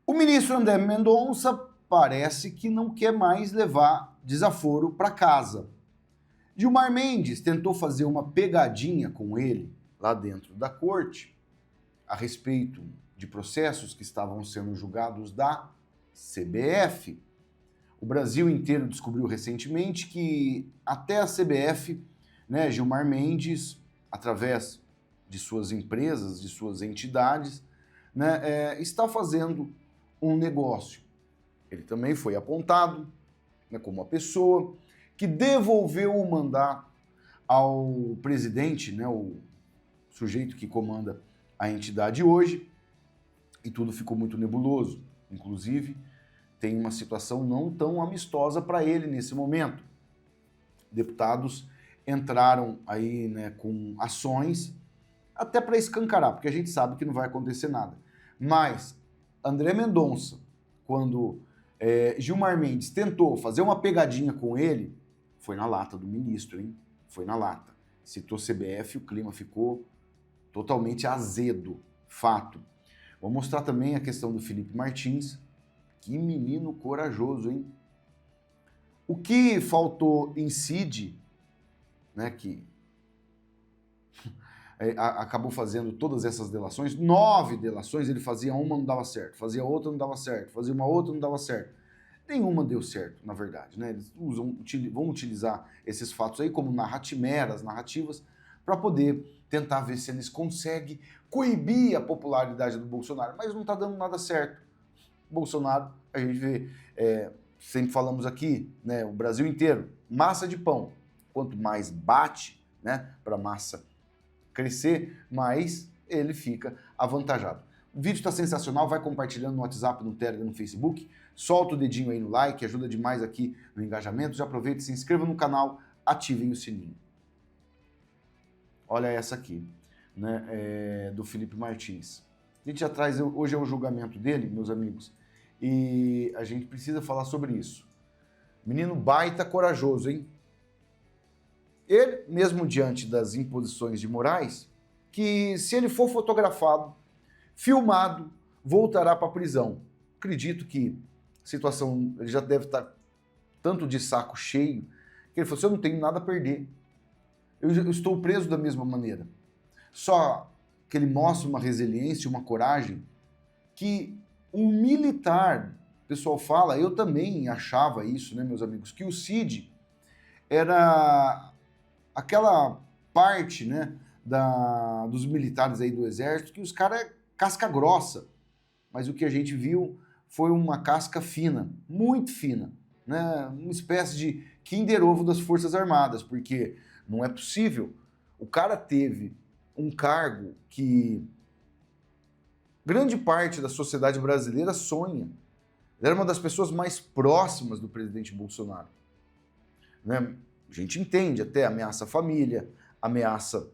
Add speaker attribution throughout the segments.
Speaker 1: O ministro André Mendonça parece que não quer mais levar desaforo para casa. Gilmar Mendes tentou fazer uma pegadinha com ele lá dentro da corte a respeito de processos que estavam sendo julgados da CBF. O Brasil inteiro descobriu recentemente que até a CBF, Gilmar Mendes, através de suas empresas, de suas entidades, está fazendo um negócio. Ele também foi apontado como uma pessoa que devolveu o mandato ao presidente, o sujeito que comanda a entidade hoje, e tudo ficou muito nebuloso. Inclusive, tem uma situação não tão amistosa para ele nesse momento. Deputados entraram aí com ações até para escancarar, porque a gente sabe que não vai acontecer nada. Mas André Mendonça, quando Gilmar Mendes tentou fazer uma pegadinha com ele, foi na lata do ministro, hein? Foi na lata. Citou CBF, o clima ficou totalmente azedo, fato. Vou mostrar também a questão do Felipe Martins. Que menino corajoso, hein? O que faltou em Cid, que acabou fazendo todas essas delações, 9 delações, ele fazia uma, não dava certo, fazia outra, não dava certo, fazia uma outra, não dava certo. Nenhuma deu certo, na verdade, Eles vão utilizar esses fatos aí como meras narrativas, para poder tentar ver se eles conseguem coibir a popularidade do Bolsonaro, mas não está dando nada certo. Bolsonaro, a gente vê, sempre falamos aqui, o Brasil inteiro, massa de pão. Quanto mais bate, para a massa crescer, mais ele fica avantajado. O vídeo está sensacional, vai compartilhando no WhatsApp, no Telegram, no Facebook, solta o dedinho aí no like, ajuda demais aqui no engajamento. Já aproveita e se inscreva no canal, ativem o sininho. Olha essa aqui, do Felipe Martins. A gente já traz, hoje é o julgamento dele, meus amigos, e a gente precisa falar sobre isso. Menino baita corajoso, hein? Ele, mesmo diante das imposições de Moraes, que se ele for fotografado, filmado, voltará para a prisão. Acredito que a situação, ele já deve estar tanto de saco cheio, que ele falou assim, eu não tenho nada a perder. Eu estou preso da mesma maneira. Só que ele mostra uma resiliência, uma coragem que um militar, o pessoal fala, eu também achava isso, meus amigos, que o Cid era aquela parte, dos militares aí do exército, que os caras é casca grossa, mas o que a gente viu foi uma casca fina, muito fina, uma espécie de Kinder Ovo das Forças Armadas, porque não é possível, o cara teve um cargo que grande parte da sociedade brasileira sonha. Ele era uma das pessoas mais próximas do presidente Bolsonaro. A gente entende até, ameaça a família, ameaça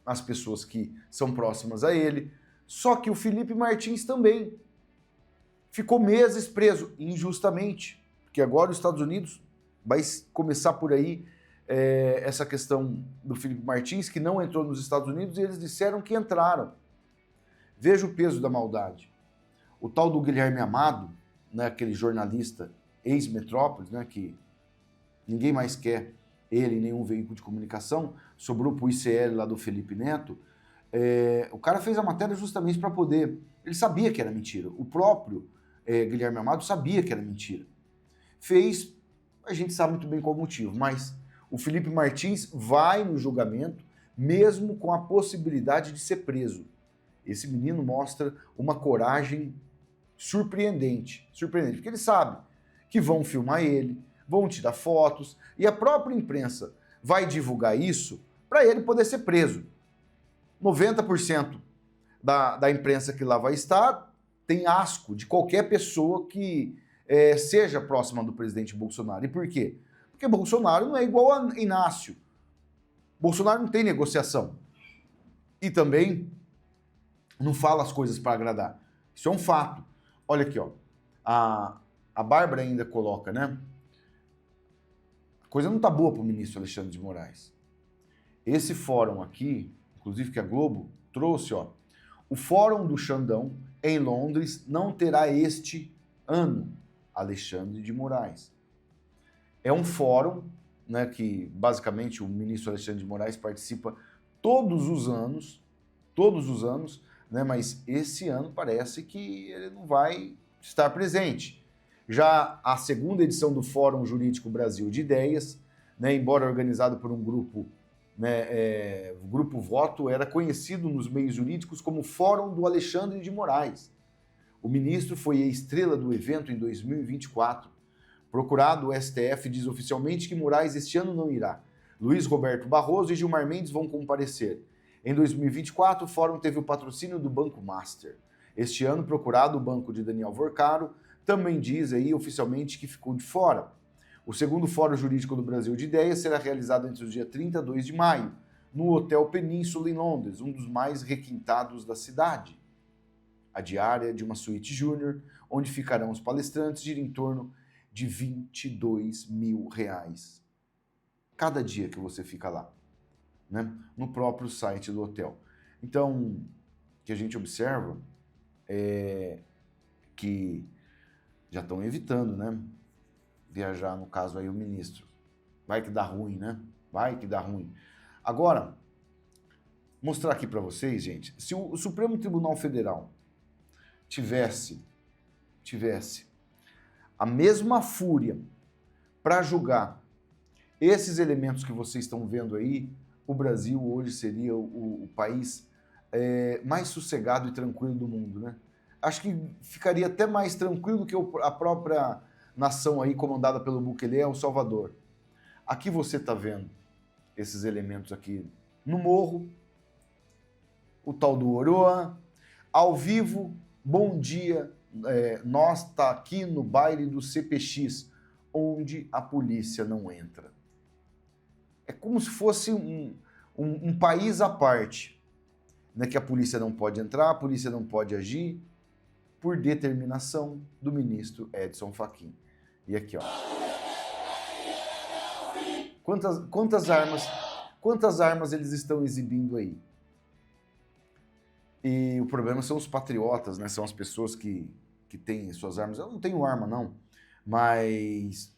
Speaker 1: as pessoas que são próximas a ele. Só que o Felipe Martins também ficou meses preso, injustamente. Porque agora os Estados Unidos vai começar por aí essa questão do Felipe Martins, que não entrou nos Estados Unidos, e eles disseram que entraram. Veja o peso da maldade. O tal do Guilherme Amado, aquele jornalista ex-Metrópolis, que ninguém mais quer ele em nenhum veículo de comunicação, sobrou para o ICL lá do Felipe Neto, o cara fez a matéria justamente para poder... Ele sabia que era mentira. O próprio Guilherme Amado sabia que era mentira. Fez, a gente sabe muito bem qual o motivo, mas o Felipe Martins vai no julgamento, mesmo com a possibilidade de ser preso. Esse menino mostra uma coragem surpreendente, porque ele sabe que vão filmar ele, vão tirar fotos, e a própria imprensa vai divulgar isso para ele poder ser preso. 90% da imprensa que lá vai estar tem asco de qualquer pessoa que seja próxima do presidente Bolsonaro. E por quê? Porque Bolsonaro não é igual a Inácio. Bolsonaro não tem negociação. E também não fala as coisas para agradar. Isso é um fato. Olha aqui, ó. A Bárbara ainda coloca, A coisa não tá boa para o ministro Alexandre de Moraes. Esse fórum aqui, inclusive que a Globo trouxe, ó, o Fórum do Xandão, em Londres não terá este ano, Alexandre de Moraes. É um fórum, né, que basicamente o ministro Alexandre de Moraes participa todos os anos, né, mas esse ano parece que ele não vai estar presente. Já a segunda edição do Fórum Jurídico Brasil de Ideias, né, embora organizado por um grupo, né, o Grupo Voto, era conhecido nos meios jurídicos como Fórum do Alexandre de Moraes. O ministro foi a estrela do evento em 2024. Procurado, o STF diz oficialmente que Moraes este ano não irá. Luiz Roberto Barroso e Gilmar Mendes vão comparecer. Em 2024, o fórum teve o patrocínio do Banco Master. Este ano, procurado, o banco de Daniel Vorcaro também diz aí oficialmente que ficou de fora. O segundo Fórum Jurídico do Brasil de Ideias será realizado entre os dias 30 e 2 de maio, no Hotel Península, em Londres, um dos mais requintados da cidade. A diária de uma suíte júnior, onde ficarão os palestrantes, gira em torno de R$22 mil cada dia que você fica lá, né? No próprio site do hotel. Então, o que a gente observa é que já estão evitando, né, viajar, no caso aí o ministro. Vai que dá ruim, né? Vai que dá ruim. Agora, mostrar aqui para vocês, gente, se o Supremo Tribunal Federal tivesse a mesma fúria para julgar esses elementos que vocês estão vendo aí, o Brasil hoje seria o país mais sossegado e tranquilo do mundo, né? Acho que ficaria até mais tranquilo do que a própria nação aí comandada pelo Bukele, El Salvador. Aqui você está vendo esses elementos aqui no morro, o tal do Oroa, ao vivo, bom dia, nós tá aqui no baile do CPX, onde a polícia não entra. É como se fosse um país à parte, né, que a polícia não pode entrar, a polícia não pode agir, por determinação do ministro Edson Fachin. E aqui, ó. Quantas armas eles estão exibindo aí? E o problema são os patriotas, né? São as pessoas que têm suas armas. Eu não tenho arma, não. Mas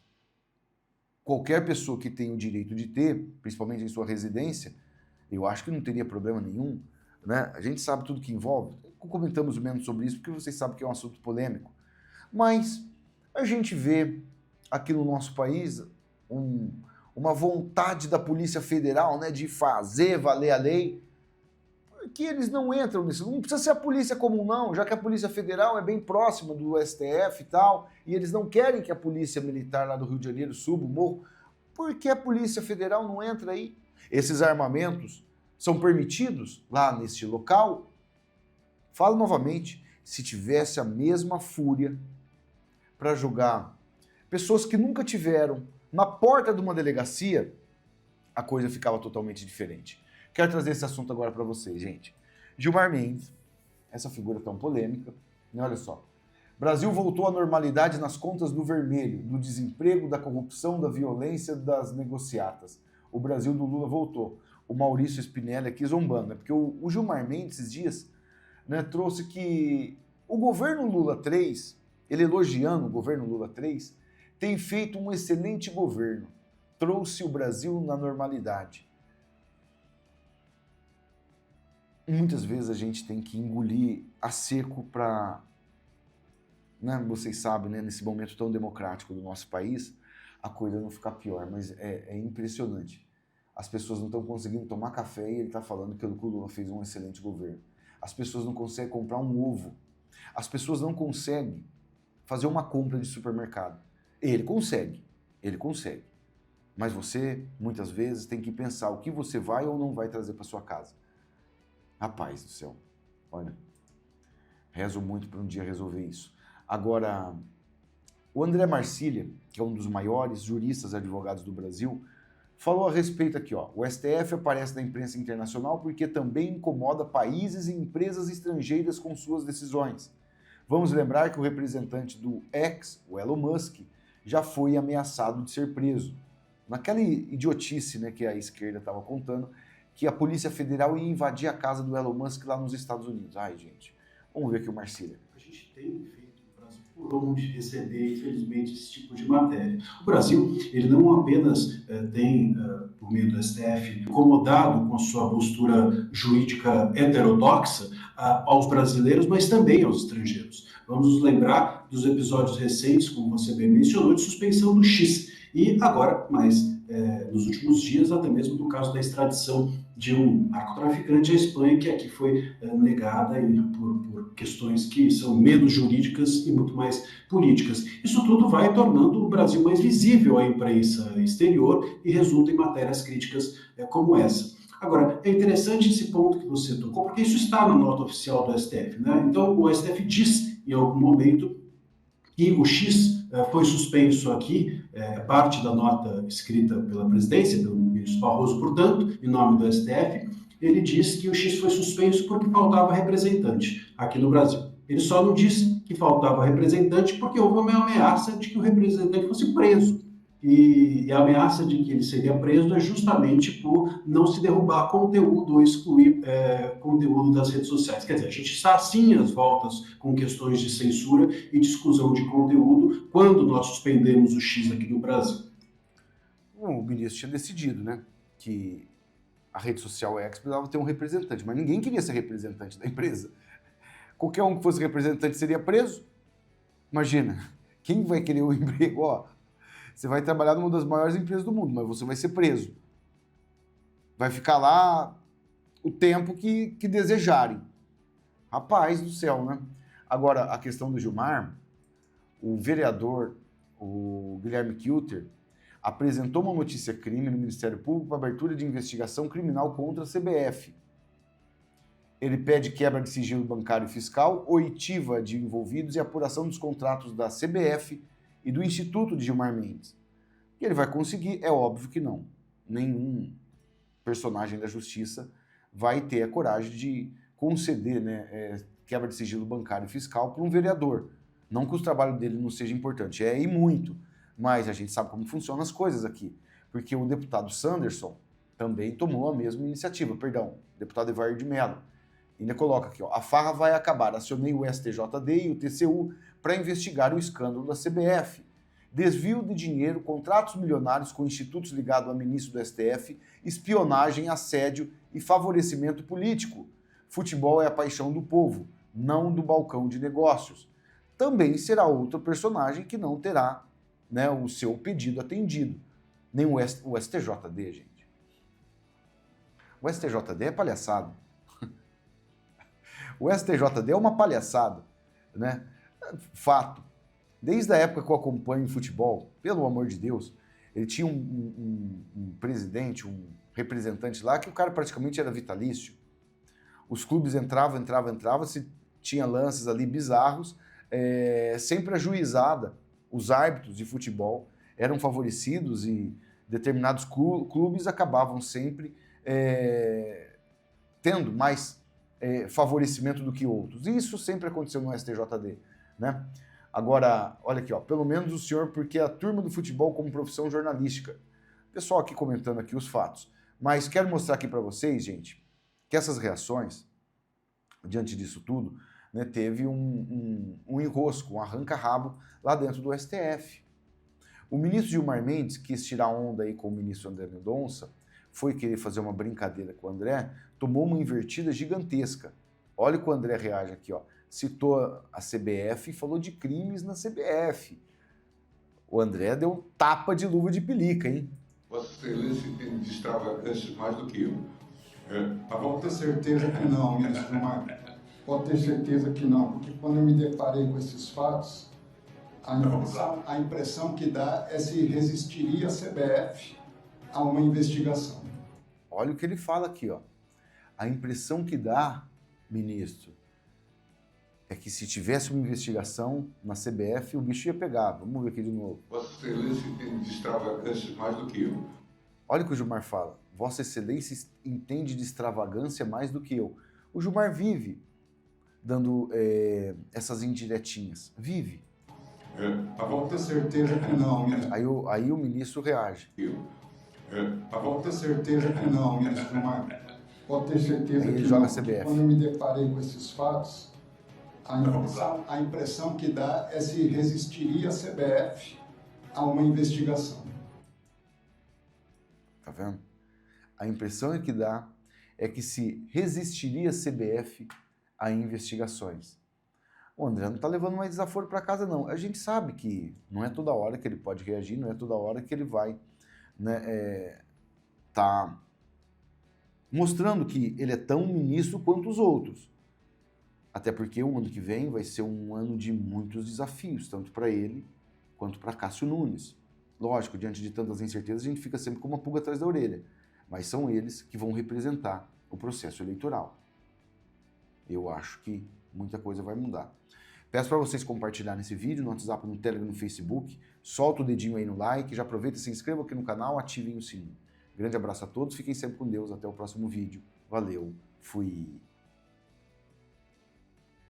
Speaker 1: qualquer pessoa que tenha o direito de ter, principalmente em sua residência, eu acho que não teria problema nenhum, né? A gente sabe tudo que envolve. Comentamos menos sobre isso porque vocês sabem que é um assunto polêmico. Mas a gente vê aqui no nosso país uma vontade da Polícia Federal, né, de fazer valer a lei, que eles não entram nisso. Não precisa ser a polícia comum, não, já que a Polícia Federal é bem próxima do STF e tal, e eles não querem que a Polícia Militar lá do Rio de Janeiro suba o morro. Por que a Polícia Federal não entra aí? Esses armamentos são permitidos lá neste local? Falo novamente, se tivesse a mesma fúria para julgar pessoas que nunca tiveram na porta de uma delegacia, a coisa ficava totalmente diferente. Quero trazer esse assunto agora para vocês, gente. Gilmar Mendes, essa figura tão polêmica, né? Olha só. Brasil voltou à normalidade nas contas do vermelho, do desemprego, da corrupção, da violência, das negociatas. O Brasil do Lula voltou. O Maurício Spinelli aqui zombando, né? Porque o Gilmar Mendes, esses dias, né, trouxe que o governo Lula 3, ele elogiando o governo Lula 3, tem feito um excelente governo. Trouxe o Brasil na normalidade. Muitas vezes a gente tem que engolir a seco para, né, vocês sabem, né, nesse momento tão democrático do nosso país, a coisa não ficar pior, mas é impressionante. As pessoas não estão conseguindo tomar café e ele está falando que o Lula fez um excelente governo. As pessoas não conseguem comprar um ovo. As pessoas não conseguem fazer uma compra de supermercado. Ele consegue. Mas você, muitas vezes, tem que pensar o que você vai ou não vai trazer para sua casa. Rapaz do céu, olha, rezo muito para um dia resolver isso. Agora, o André Marcília, que é um dos maiores juristas e advogados do Brasil, falou a respeito aqui, ó. O STF aparece na imprensa internacional porque também incomoda países e empresas estrangeiras com suas decisões. Vamos lembrar que o representante do X, o Elon Musk, já foi ameaçado de ser preso. Naquela idiotice, né, que a esquerda estava contando, que a Polícia Federal ia invadir a casa do Elon Musk lá nos Estados Unidos. Ai, gente, Vamos ver aqui o Marcília.
Speaker 2: A gente tem feito no Brasil por onde receber, infelizmente, esse tipo de matéria. O Brasil, ele não apenas tem, por meio do STF, incomodado com a sua postura jurídica heterodoxa aos brasileiros, mas também aos estrangeiros. Vamos nos lembrar dos episódios recentes, como você bem mencionou, de suspensão do X. E agora, nos últimos dias, até mesmo do caso da extradição de um narcotraficante à Espanha, que aqui foi negada por questões que são menos jurídicas e muito mais políticas. Isso tudo vai tornando o Brasil mais visível à imprensa exterior e resulta em matérias críticas como essa. Agora, é interessante esse ponto que você tocou, porque isso está na nota oficial do STF, né? Então, o STF diz, em algum momento, que o X foi suspenso aqui, parte da nota escrita pela presidência, pelo ministro Barroso, portanto, em nome do STF, ele diz que o X foi suspenso porque faltava representante aqui no Brasil. Ele só não disse que faltava representante porque houve uma ameaça de que o representante fosse preso. E a ameaça de que ele seria preso é justamente por não se derrubar conteúdo ou excluir conteúdo das redes sociais. Quer dizer, a gente está sim às voltas com questões de censura e de exclusão de conteúdo quando nós suspendemos o X aqui no Brasil.
Speaker 1: O ministro tinha decidido, né, que a rede social X precisava ter um representante, mas ninguém queria ser representante da empresa. Qualquer um que fosse representante seria preso. Imagina, quem vai querer o emprego? Ó, você vai trabalhar numa das maiores empresas do mundo, mas você vai ser preso. Vai ficar lá o tempo que desejarem. Rapaz do céu, né? Agora, a questão do Gilmar, o vereador, o Guilherme Kilter, apresentou uma notícia-crime no Ministério Público para abertura de investigação criminal contra a CBF. Ele pede quebra de sigilo bancário e fiscal, oitiva de envolvidos e apuração dos contratos da CBF e do Instituto de Gilmar Mendes. E ele vai conseguir? É óbvio que não. Nenhum personagem da justiça vai ter a coragem de conceder, né, quebra de sigilo bancário e fiscal para um vereador. Não que o trabalho dele não seja importante, e muito, mas a gente sabe como funcionam as coisas aqui. Porque o deputado Sanderson também tomou a mesma iniciativa, o deputado Evair de Mello. Ainda coloca aqui, ó, a farra vai acabar, acionei o STJD e o TCU para investigar o escândalo da CBF. Desvio de dinheiro, contratos milionários com institutos ligados a ministro do STF, espionagem, assédio e favorecimento político. Futebol é a paixão do povo, não do balcão de negócios. Também será outro personagem que não terá, né, o seu pedido atendido. Nem o STJD, gente. O STJD é palhaçada. O STJD é uma palhaçada, né? Fato. Desde a época que eu acompanho futebol, pelo amor de Deus, ele tinha um presidente, um representante lá, que o cara praticamente era vitalício. Os clubes entravam, se tinha lances ali bizarros, sempre ajuizada. Os árbitros de futebol eram favorecidos e determinados clubes acabavam sempre tendo mais favorecimento do que outros. E isso sempre aconteceu no STJD, né? Agora, olha aqui, ó, pelo menos o senhor, porque a turma do futebol como profissão jornalística. Pessoal aqui comentando aqui os fatos. Mas quero mostrar aqui para vocês, gente, que essas reações, diante disso tudo, né, teve um enrosco, um arranca-rabo lá dentro do STF. O ministro Gilmar Mendes quis tirar onda aí com o ministro André Mendonça, foi querer fazer uma brincadeira com o André, tomou uma invertida gigantesca. Olha o que o André reage aqui, ó. Citou a CBF e falou de crimes na CBF. O André deu um tapa de luva de pelica, hein?
Speaker 3: Vossa Excelência tem de extravagâncias mais do que eu.
Speaker 4: Pode ter certeza que não, ministro Gilmar. Pode ter certeza que não, porque quando eu me deparei com esses fatos, a impressão que dá é se resistiria a CBF a uma investigação.
Speaker 1: Olha o que ele fala aqui, ó. A impressão que dá, ministro, é que se tivesse uma investigação na CBF, o bicho ia pegar. Vamos ver aqui de novo.
Speaker 3: Vossa Excelência entende de extravagâncias mais do que eu.
Speaker 1: Olha o que o Gilmar fala. Vossa Excelência entende de extravagância mais do que eu. O Gilmar vive dando essas indiretinhas. Vive.
Speaker 4: Pode ter certeza que não, ministro.
Speaker 1: Aí o ministro reage.
Speaker 4: Pode ter certeza que não, ministro Gilmar. Pode ter certeza
Speaker 1: aí ele
Speaker 4: que
Speaker 1: joga
Speaker 4: não.
Speaker 1: a CBF.
Speaker 4: Quando eu me deparei com esses fatos, A impressão que dá é se resistiria a CBF a uma investigação.
Speaker 1: Tá vendo? A impressão que dá é que se resistiria a CBF a investigações. O André não está levando mais desaforo para casa, não. A gente sabe que não é toda hora que ele pode reagir, não é toda hora que ele vai, né, tá mostrando que ele é tão ministro quanto os outros. Até porque o ano que vem vai ser um ano de muitos desafios, tanto para ele quanto para Cássio Nunes. Lógico, diante de tantas incertezas, a gente fica sempre com uma pulga atrás da orelha. Mas são eles que vão representar o processo eleitoral. Eu acho que muita coisa vai mudar. Peço para vocês compartilharem esse vídeo no WhatsApp, no Telegram, no Facebook. Solta o dedinho aí no like, já aproveita e se inscreva aqui no canal, ativem o sininho. Grande abraço a todos, fiquem sempre com Deus, até o próximo vídeo. Valeu, fui!